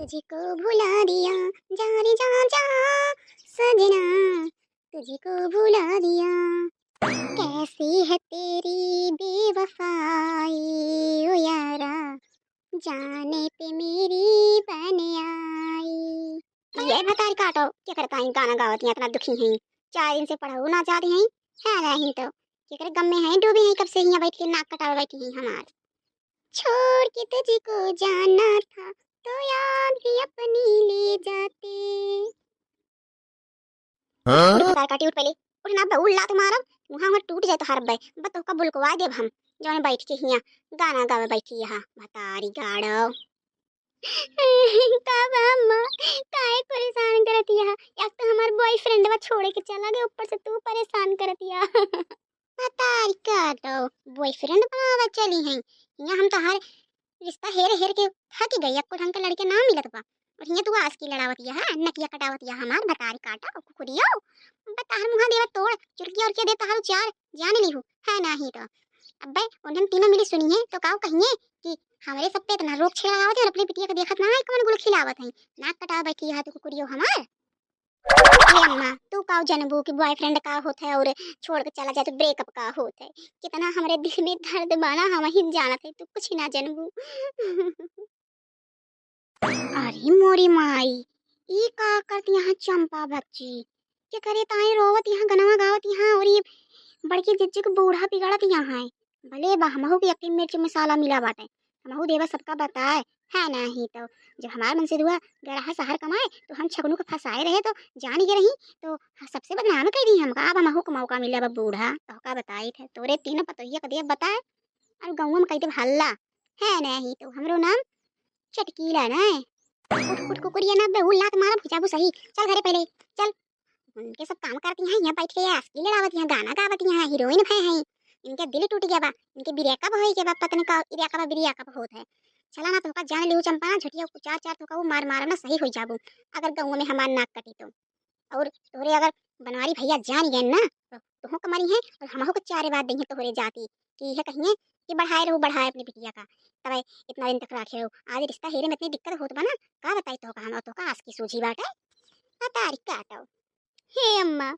तुझको भुला दिया, जा रे जा जा सजना, तुझको भुला दिया। कैसी है तेरी बेवफाई ओ यारा, जाने पे मेरी बन आई। ये भतारी काटो क्या करता है, गाना गावती इतना दुखी हैं। 4 दिन से पढ़ाऊ ना जा रही हैं, है नहीं तो क्या करे, गम में हैं, डूबी हैं, कब से यहाँ बैठ के नाक कटा बैठी हैं हमार। छोड़ के तुझको जाना था तो याद भी अपनी ले जाते। उठ भतार काटी, उठ पहले उठ ना बे, उल्ला तुम्हारा मुहां में टूट जाए तो हर बे बतो का बुलकवा देब हम जौन बैठ के हिया गाना गावे बैठी यहाँ भतारी गाड़ो। का अम्मा काहे परेशान करती है, एक तो हमार बॉयफ्रेंड बा छोड़ के चला गया, ऊपर से तू परेशान करती है। भतारी काटो बॉयफ्रेंड बनावा चली हैं यहाँ, हम तो हर रिश्ता हेर हेर के थक गई, को ढंग के लड़के ना मिलत बा और हिया तू आस की लड़ावतिया है, नकिया कटावतिया हमार भतारी काटा कुकुरियो। बताहर मुहा देवा तोड़ चुरकी और क्या दे तहार चार जान ली हूं, है नहीं तो अबे उन्हें तीनों मिली सुनी है तो काऊ कहिए कि हमारे सब पे इतना रोक छेड़ावत है और अपनी बिटिया को देखत ना है कौन गुल खिलावत है, नाक कटा बैठी है तू कुकुरियो हमार। ये अम्मा तू काऊ जानबू कि बॉयफ्रेंड का होता है और छोड़ के चला जाए तो ब्रेकअप का होता है, कितना हमारे दिल में दर्द बाना हम ही जानत है, तू कुछ ना जानबू। अरे मोरी माई ई का करती यहाँ चंपा बच्ची क्या करे ताई रोवत यहाँ गनवा गावत यहाँ, और ये बड़की जिज्जी को बूढ़ा बिगड़त यहाँ है। भले हमहू की अक्की मिर्च मसाला मिला बाटे, हमहू देवा सबका बताए, है नहीं तो जब हमारे मन से दुआ गड़ा शहर कमाए तो हम छगनू को फंसाए रहे तो जान ही रही तो सबसे बदनाम कर दी हमका। अब हमहू को मौका मिले अब बूढ़ा तो का बताई थे तोरे तीनों पतोहिया कदे बताए और गाँव में कह दे हल्ला, है नहीं तो हमरो नाम चटकीला ना। उठ उठ कुकुरिया ना बे उल्ला तुम्हारा भुजाबू सही, चल घरे पहले चल। उनके सब काम करती हैं यहाँ बैठ के, असली लड़ावत यहाँ गाना गावत यहाँ हीरोइन है हैं। इनके दिल टूट गया बा, इनके बिरियाका होई के बा, पता नहीं का इरियाका बा बिरियाका बा होत है। चला ना तो का जान लिहू चंपा ना झटिया को चार चार तो का वो मार मार ना सही हो जाबू अगर गाँव में हमार नाक कटी तो। और तोरे अगर बनवारी भैया जान गए ना तो तुहो कमारी है और हमहू को चारे बात देंगे तोरे जाती कि यह कहिए कि बढ़ाए अपनी बिटिया का तब इतना दिन तक रखे रहो। आज रिश्ता हेरे में इतनी दिक्कत होत बा ना का बताई तो का हम तो का आज की सूझी बाटे तारीख काटो। हे अम्मा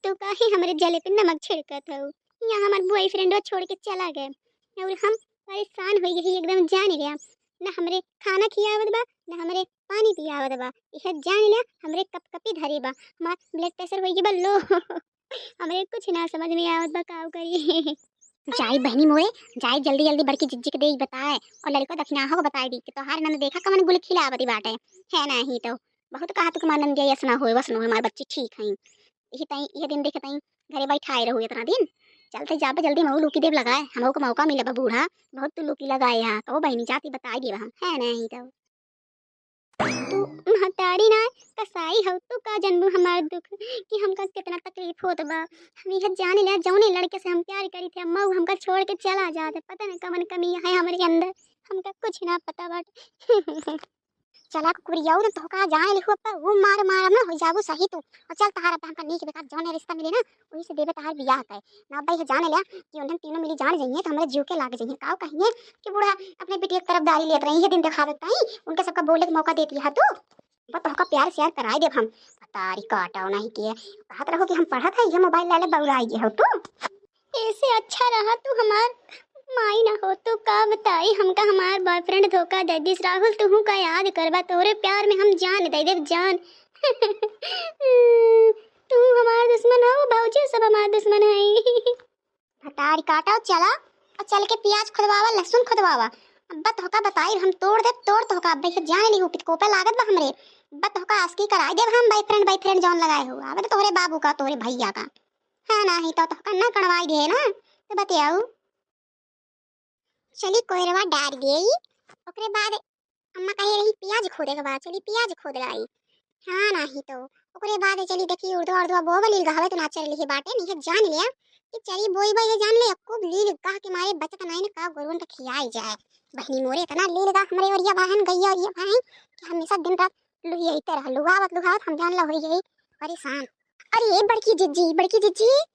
तू काहे हमारे जले पे नमक छिड़कत हो, यहाँ हमार बॉयफ्रेंड छोड़ के चला गए और हम परेशान हो गए एकदम जान लिया ना हमरे खाना खियावत बा ना हमरे पानी पियावत बा, यह जान लिया हमरे कप कपी धरे बा, हमार ब्लड प्रेशर हो गई बा लो। हमरे कुछ ना समझ में आवत बा काऊ करी। जाई बहनी मोरे जाई जल्दी जल्दी बड़की जिज्जी के दे बताए और लड़को दक्षिणाहो को बताई दी कि तोहार नंद देखा कमन गुल खिलावती बाटे, है नहीं तो बहुत कहा तो नंद यसना होए वसना होए हमारे बच्चे ठीक हैं। यही तई यह दिन देखे तई घरे बैठाए रहो इतना दिन, चलते जाबे जल्दी महू लुकी देव लगाए हमको को मौका मिले बा बूढ़ा बहुत तू लुकी लगाए यहाँ तो बहनी जाती बताई दिए हम, है नहीं तो तू महतारी ना कसाई हो तू का जन्म हमार दुख कि हमका कितना तकलीफ होत बा। हम यह जाने ले जौने लड़के से हम प्यार करी थे अम्मा हमका छोड़ के चला जाते, पता नहीं कमन कमी है हमारे अंदर हमका कुछ ना पता बाटे। चला कुकुरियाऊ तो का जाने लिखो पर वो मार मार ना हो जाबू सही तू और चल तहार अब हमका नीक बेकार जौने रिश्ता मिले ना वही से देबे तहार बियाह है ना भाई जाने लिया कि उन्हें तीनों मिली जान जाइए तो हमारे जीव के लाग जाइए काऊ कहिए कि बूढ़ा अपने बिटिया की तरफदारी लेत रही है दिन दिखा देता ही उनके सबका बोले का मौका देती है तू बस का प्यार शेयर कराए देब हम तारी काटाओ नहीं किए कहत रहो कि हम पढ़त है ये मोबाइल ले ले बउराई हो तू ऐसे अच्छा रहा तू हमार माई ना हो तो का बताई हमका हमार बॉयफ्रेंड धोखा दे दिस राहुल तू का याद करबा तोरे प्यार में हम जान दे दे जान। तू हमार दुश्मन हो भौजी सब हमार दुश्मन है। भटारी काटा चला और चल के प्याज खुदवावा लहसुन खुदवावा अब्बा धोखा बताई हम तोड़ धोखा अब्बा के जान ली हूं पिटकोपे लागत बा हमरे अब्बा धोखा आस्की कराई दे हम बॉयफ्रेंड जौन लगाए हो आवे तो तोरे बाबू का तोरे भैया का, है नहीं तो ना कड़वाई दे ना तो बताओ। चली कोयरवा डाल गई ओकरे बाद अम्मा कहे रही प्याज खोदे के बाद चली प्याज खोद लाई, हाँ नहीं तो ओकरे बाद चली देखी उर्दू बोबली गहवे तो ना चल लिखे बाटे नहीं जान लिया कि चली बोई बोई जान ले खूब लील कह के मारे बचत नहीं ना का गोरुन का खियाई जाए। बहनी मोरे इतना लील गा हमरे और ये बहन गई और ये भाई कि हमेशा दिन रात यही तरह लुगावत हम जान ला हो गई परेशान। अरे बड़की जिज्जी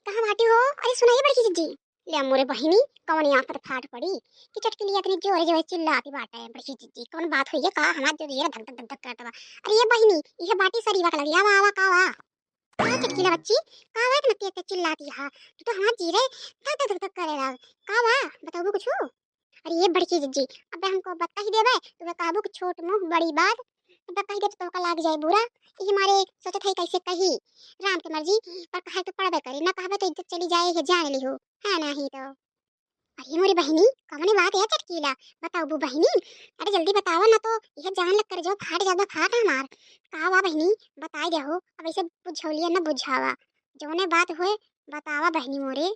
कहां बाटी हो, अरे सुनाइए बड़की जिज्जी ले मोरे बहिनी कौन यहाँ पर फाट पड़ी कि चटकी लिया इतनी जोरे जोरे चिल्लाती बाटे है बड़ी चीची कौन बात हुई है का हमार जो ये धक धक धक धक करता बा। अरे ये बहिनी ये बाटी सरीवा का लगी आवा आवा का वा का चटकी ला बच्ची का वा इतना तेज चिल्लाती है तू तो हमार जीरे धक धक धक धक करे ला का वा बताओ कुछ। अरे ये बड़ी चीची अबे हमको बता ही देबे तू काबू की छोट मुंह बड़ी बात बता ही दे तो का लाग जाए बुरा ये हमारे सोचत है कैसे कही राम की मर्जी पर कहे तो पड़बे करे ना कहबे तो इज्जत चली जाए है जान ली हो है नहीं तो। अरे मोरी बहिनी कौन बात है चटकीला बताओ बू बहिनी अरे जल्दी बताओ ना तो यह जान लग कर जो फाट जाबा फाट हमार कहा बहिनी बताई दे हो अब ऐसे बुझौलिया ना बुझावा जोने बात होए बतावा बहिनी मोरे।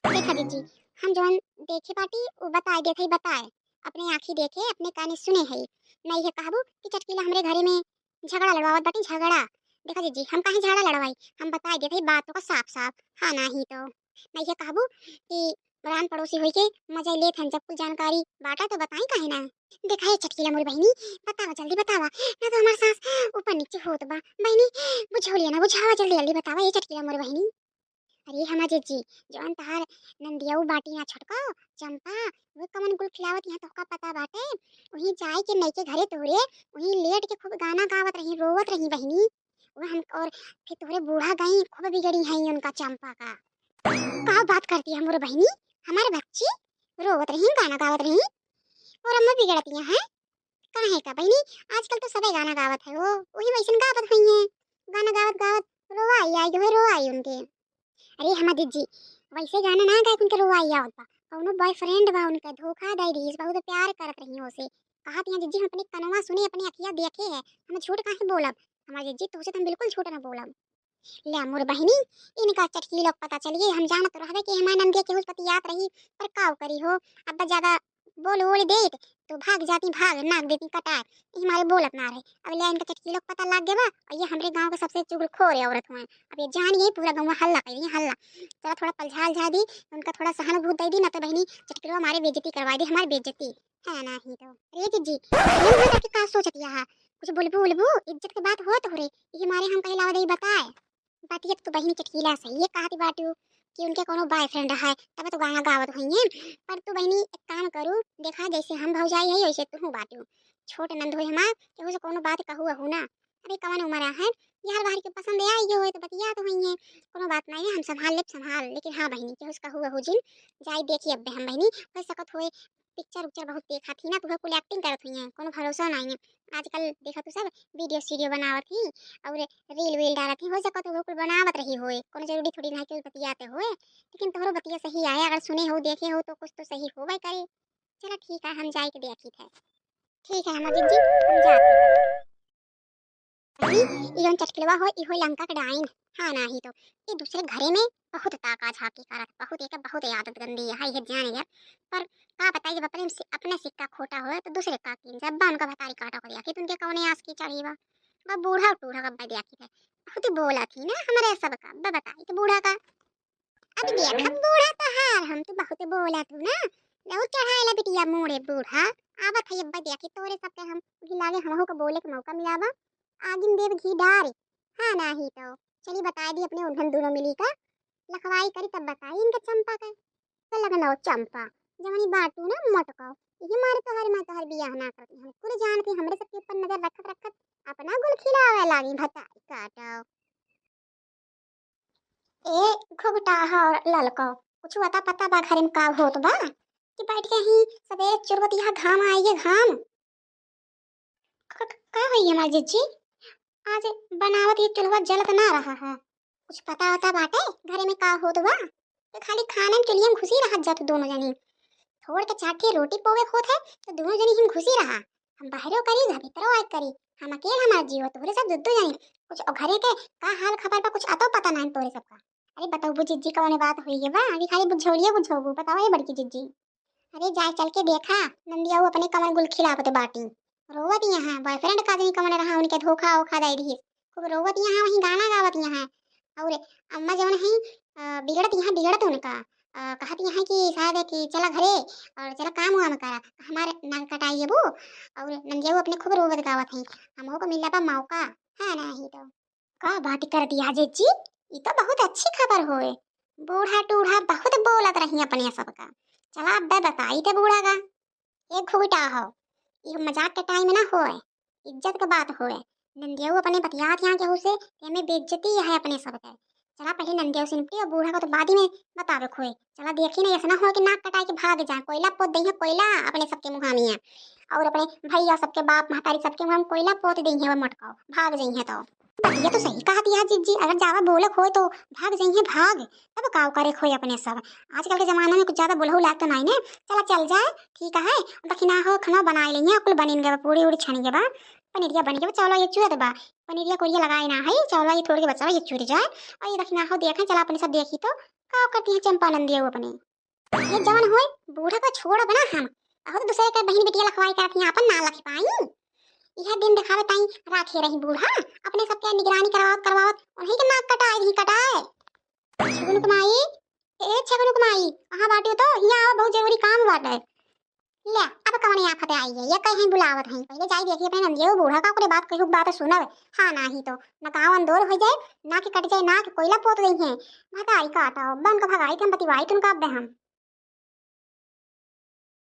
देखा दीजी हम जोन देखे पाटी वो बताए देते ही बताए अपने आँखी देखे अपने काने सुने है नहीं है कहबू कि चटकीला हमरे घरे में झगड़ा लड़वावत बाटी झगड़ा। देखा दीजी हम कहीं झगड़ा लड़वाई हम बताए देते ही बातों का साफ साफ हाँ नहीं तो नहीं है कहबू कि रान पड़ोसी हुई के मजा ले थन जब कुछ जानकारी बाटा तो बताई काहे ना। देखा है चटकीला मोरी बहिनी बतावा जल्दी बतावा ना तो हमार सांस ऊपर नीचे होत बा बहिनी बुझौलिया ना बुझावा जल्दी जल्दी बतावा ये चटकीला मोरी बहिनी। अरे हमार जीजी जौन तहार नंदियाऊ बाटी ना छटका चंपा वो कमन गुल खिलावत यहाँ तो का पता बाटे वहीं जाए के नई के घरे तोरे वहीं लेट के खूब गाना गावत रही रोवत रही बहिनी वो हम और फिर तोरे बूढ़ा गई खूब बिगड़ी है उनका चंपा का बात करती है मोरे बहिनी हमारे बच्ची रोवत रही गाना गावत रही और अम्मा बिगड़ती हैं काहे का बहिनी आजकल तो सबे गाना गावत है वो वही वैसन गावत हुई है गाना गावत गावत रोवाई आई जो है रोवाई उनके। अरे हमार दीदी वैसे गाना ना गाए उनके रोवाई आवत बा कौनो बॉयफ्रेंड बा उनका धोखा दे दी बहुत प्यार करत रही उसे कहा तिया दीदी हम अपनी कनवा सुने अपनी अखियां देखे है हम झूठ काहे बोलब हमार दीदी तुझसे तो हम बिल्कुल झूठ ना बोलब। ले मोर बहिनी इनका चटकी लोग पता चलिए हम जानत तो रहबे कि हमार नंदिया के हुस पति याद रही पर काव करी हो अब ज्यादा बोल बोल देत तो भाग जाती भाग नाक देती कटा ये हमारे बोलत ना रहे अब ले इनका चटकी लोग पता लग गया और ये हमरे गांव का सबसे चुगलखोर है औरत हुए अब ये जानिए पूरा गांव में हल्ला कर रही हल्ला चला थोड़ा पलझाल झा दी उनका थोड़ा सहानुभूति दे दी ना तो बहनी चटकी हमारे बेइज्जती करवा दे हमारी बेइज्जती है ना ही तो। अरे जीजी ये वहां तक का सोचती है कुछ बोलबू बोलबू इज्जत की बात हो तो रे ये हमारे हम कहलावा दे बताए बातिया तो बहिनी चटकीला सही है कहती बाटू कि उनके कोनो बॉयफ्रेंड है तब तो गाना गावत हुई है पर तू बहिनी एक काम करू देखा जैसे हम भौजाई है वैसे तू बाटू छोट नंद होई हमार केहू से कोनो बात कहू हूं ना अरे कवन उम्र है यार बाहर के पसंद आई जो होए तो बतिया तो हुई है कोनो बात नहीं है हम संभाल ले संभाल लेकिन हां बहिनी केहू से कहू हूं जिन जाई देखी अब हम बहिनी हो सकत होए पिक्चर उच्चर बहुत देखा थी ना तू कुल एक्टिंग करत हुई है कोनो भरोसा नहीं है आजकल देखा तू सब वीडियो बनावत थी और रील वील डालत ही हो सकत हो कुल बनावत रही होए कोनो जरूरी थोड़ी ना कि बतियाते होए लेकिन तोहरो बतिया सही आया अगर सुने हो देखे हो तो कुछ तो सही होबे करे। चलो ठीक है हम जाए के देखी थे ठीक है हम जी हम जाते हैं इवन चटकलवा हो इहो लंका के डाइन हाँ नहीं तो ये दूसरे घरे में बहुत ताका झाकी करत बहुत एक बहुत आदत गंदी है ये जाने यार पर का बताइए जब अपने सिक्का खोटा हो तो दूसरे का कीन जब उनका भतारी काटा कर दिया कि तुमके कौने आस की चढ़ीवा अब बूढ़ा टूढ़ा का दिया की बहुत ही बोला थी ना हमारे सब का बताई तो बूढ़ा का अब देख अब बूढ़ा तो हार हम तो बहुत बोला तू ना लो चढ़ाएला बिटिया मोड़े बूढ़ा आवत है अब देखी तोरे सब के हम लागे हमहु को बोले के मौका मिलावा आगिन देव घी डारे हाँ नहीं तो चली बता दी अपने उन्हन दोनों मिली का लखवाई करी तब बताई इनके चंपा का तो लगना चंपा जवनी बाटू ना मटकाओ ये मारे तो हर मैं तो हर बियाह ना करती हम पूरे जानती हमरे सबके ऊपर नजर रखत रखत अपना गुल खिलावे लागी भताई काटाओ ए घुघटा हा ललको कुछ बता पता बा घर में का होत बा कि बैठ के ही सबे चुरवत यहाँ घाम आइए घाम का हुई हमारी जीजी आज बनावत ये चुलवा जलत ना रहा है कुछ पता होता बाटे घरे में का होत बा तो खाली खाने में चुलियम घुसी रहा जात दोनों जनी थोड़ के चाटे रोटी पोवे होत है तो दोनों जनी हम घुसी रहा हम बाहरों करी घर भीतरों आए करी हम अकेले हमारा जीव तोरे सब दो जनी कुछ घरे के का हाल खबर बा कुछ अतो पता नहीं तोरे सबका। अरे बताओ बु जीजी कौन बात हुई है बा अभी खाली बुझौलिए बुझोबू बताओ ये बड़की जीजी। अरे जाए चल के देखा नंदिया वो अपने कमर गुल खिलावत बाटी रोवत यहाँ बॉयफ्रेंड का दिन कमन रहा उनके धोखा ओखा दे दी खूब रोवत यहाँ वहीं गाना गावत यहाँ और अम्मा जवन है बिगड़त उनका कहती यहाँ कि शायद कि चला घरे और चला काम हुआ करा हमारे नाक कटाइए वो और नंदिया वो अपने खूब रोवत गावत है हमको को मिला बा मौका है ना ही तो का बात कर दिया जी ये तो बहुत अच्छी खबर होए बूढ़ा टूढ़ा बहुत बोलत रही अपने सबका। चला अब बताई थे बूढ़ा का एक घूटा हो। ये मजाक के टाइम में ना होए, इज्जत के बात होए। नंदिया अपने बतियात यहाँ केहू से हमें बेइज्जती है अपने सबके। चला पहले नंदिया से निपटी और बूढ़ा को तो बाद ही में बतावे खोए। चला देखी ना ऐसा ना हो कि नाक कटाई के भाग जाए। कोयला पोत दही कोयला अपने सबके मुँह में और अपने भैया सबके बाप महतारी सबके मुँह में कोयला पोत दही है मटकाओ भाग जाइए। तो ये तो सही कहा दिया जीजी, अगर जावा बोले खोए तो भाग जाइए भाग। तब काव करे खोए अपने सब। आजकल के जमाने में कुछ ज्यादा बोलहु लाग तो नहीं ने। चला चल जाए ठीक है। दखिना हो खाना बनाए लेंगे अकुल बनिन गए पूरी उड़ी छन गए बा पनीरिया बन गए चावला ये चूर बा पनीरिया कोरिया लगाए ना है चावला ये थोड़ी के बच्चा ये चूर जाए। और ये दखिना हो देखें चला अपने सब देखी तो काव करती है चंपा नंदिया अपने ये जवान होए बूढ़ा को छोड़ बना हम और दूसरे के बहन बेटिया लखवाई करती हैं अपन ना लख पाई। यह दिन दिखावे ताई राखे रही बूढ़ा अपने सबके निगरानी करवावत करवावत उन्हीं के नाक कटाए नहीं कटाए। छगुन कुमाई ए छगुन कुमाई कहां बाटे तो यहाँ आओ बहुत जरूरी काम बाटे। ले अब कौन यहाँ फते आई है ये कहीं बुलावत है पहले जाई देखिए अपने नंदिया बूढ़ा का बात कही बात सुनब। हाँ ना ही तो न गाँव अंदोर हो जाए ना कि कट जाए ना कि कोयला पोत रही है। भगाई काटा बन का भगाई तुम बतिवाई तुम का हम